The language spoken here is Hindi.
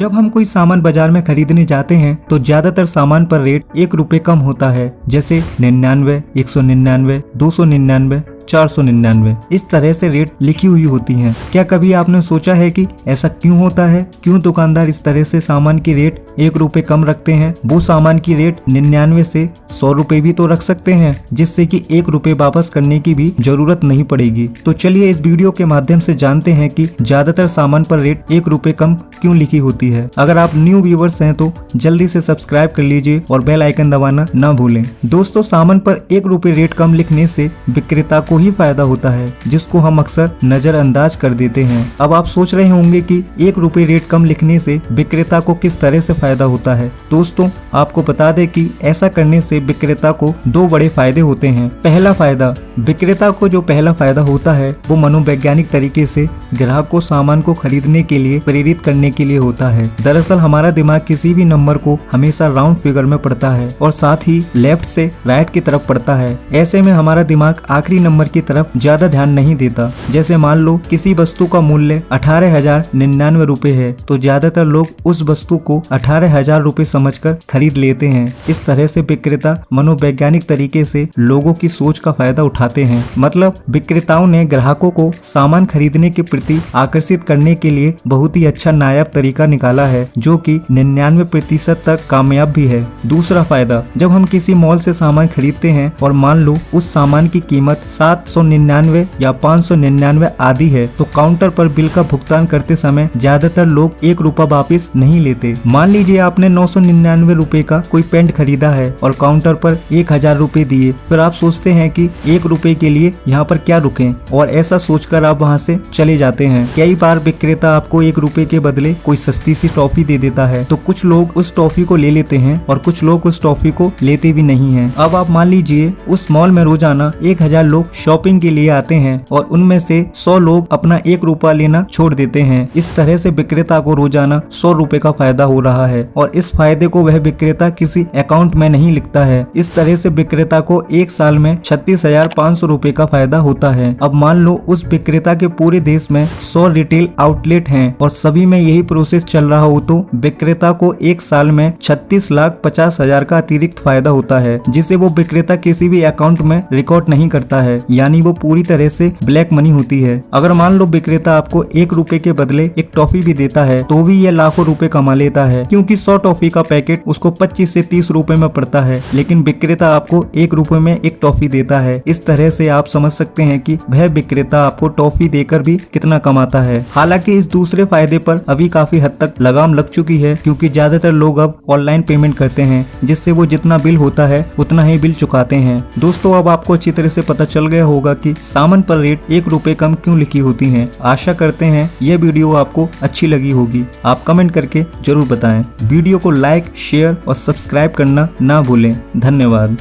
जब हम कोई सामान बाजार में खरीदने जाते हैं तो ज्यादातर सामान पर रेट 1 रुपए कम होता है, जैसे 99, 199, 299, 499। इस तरह से रेट लिखी हुई होती हैं। क्या कभी आपने सोचा है कि ऐसा क्यों होता है? क्यों दुकानदार इस तरह से सामान की रेट 1 रुपए कम रखते हैं? वो सामान की रेट 99 से 100 रुपए भी तो रख सकते हैं, जिससे कि 1 रुपए वापस करने की भी जरूरत नहीं पड़ेगी। तो चलिए इस वीडियो के माध्यम से जानते हैं कि ज्यादातर सामान पर रेट 1 रुपए कम क्यों लिखी होती है। अगर आप न्यू व्यूअर्स हैं तो जल्दी से सब्सक्राइब कर लीजिए और बेल आइकन दबाना ना भूलें। दोस्तों, सामान पर 1 रुपए रेट कम लिखने से विक्रेता को ही फायदा होता है, जिसको हम अक्सर नजरअंदाज कर देते हैं। अब आप सोच रहे होंगे कि 1 रुपए रेट कम लिखने से विक्रेता को किस तरह से फायदा होता है। दोस्तों, आपको बता दें कि ऐसा करने से विक्रेता को 2 बड़े फायदे होते हैं। पहला फायदा, विक्रेता को जो पहला फायदा होता है वो मनोवैज्ञानिक तरीके से ग्राहक को सामान को खरीदने के लिए प्रेरित करने के लिए होता है। दरअसल हमारा दिमाग किसी भी नंबर को हमेशा राउंड फिगर में पढ़ता है और साथ ही लेफ्ट से राइट की तरफ पढ़ता है। ऐसे में हमारा दिमाग आखिरी नंबर की तरफ ज्यादा ध्यान नहीं देता। जैसे मान लो किसी वस्तु का मूल्य 18,099 रुपए है, तो ज्यादातर लोग उस वस्तु को 18,000 रुपए समझकर खरीद लेते हैं। इस तरह से विक्रेता मनोवैज्ञानिक तरीके से लोगों की सोच का फायदा उठाते हैं। मतलब विक्रेताओं ने ग्राहकों को सामान खरीदने के प्रति आकर्षित करने के लिए बहुत ही अच्छा नायाब तरीका निकाला है, जो कि 99% तक कामयाब भी है। दूसरा फायदा, जब हम किसी मॉल से सामान खरीदते हैं और मान लो उस सामान की कीमत 799 या 599 आदि है, तो काउंटर पर बिल का भुगतान करते समय ज्यादातर लोग 1 रुपया वापस नहीं लेते। मान लीजिए आपने 999 रुपए का कोई पेंट खरीदा है और काउंटर पर 1000 रुपए दिए। फिर आप सोचते हैं कि 1 रुपए के लिए यहाँ पर क्या रुकें, और ऐसा सोचकर आप वहाँ से चले जाते हैं। कई बार विक्रेता आपको 1 रुपए के बदले कोई सस्ती सी टॉफी दे देता है, तो कुछ लोग उस टॉफी को ले लेते हैं और कुछ लोग उस टॉफी को लेते भी नहीं हैं। अब आप मान लीजिए उस मॉल में रोजाना 1000 लोग शॉपिंग के लिए आते हैं और उनमें से 100 लोग अपना 1 रुपया लेना छोड़ देते हैं। इस तरह से विक्रेता को रोजाना 100 रुपए का फायदा हो रहा है और इस फायदे को वह विक्रेता किसी अकाउंट में नहीं लिखता है। इस तरह से विक्रेता को 1 साल में 36,500 रुपए का फायदा होता है। अब मान लो उस विक्रेता के पूरे देश में 100 रिटेल आउटलेट हैं और सभी में यही प्रोसेस चल रहा हो, तो विक्रेता को 1 साल में 36,50,000 का अतिरिक्त फायदा होता है, जिसे वो विक्रेता किसी भी अकाउंट में रिकॉर्ड नहीं करता है, यानी वो पूरी तरह से ब्लैक मनी होती है। अगर मान लो विक्रेता आपको 1 रुपए के बदले एक टॉफी भी देता है, तो भी ये लाखों रुपए कमा लेता है, क्योंकि 100 टॉफी का पैकेट उसको 25 से 30 रुपए में पड़ता है, लेकिन विक्रेता आपको 1 रुपए में एक टॉफी देता है। इस तरह से आप समझ सकते हैं कि वह विक्रेता आपको टॉफी देकर भी कितना कमाता है। हालांकि इस दूसरे फायदे पर अभी काफी हद तक लगाम लग चुकी है, क्योंकि ज्यादातर लोग अब ऑनलाइन पेमेंट करते हैं, जिससे वो जितना बिल होता है उतना ही बिल चुकाते हैं। दोस्तों, अब आपको अच्छी तरह से पता चल गया होगा कि सामान पर रेट 1 रुपए कम क्यों लिखी होती है। आशा करते हैं यह वीडियो आपको अच्छी लगी होगी। आप कमेंट करके जरूर बताएं। वीडियो को लाइक, शेयर और सब्सक्राइब करना ना भूलें। धन्यवाद।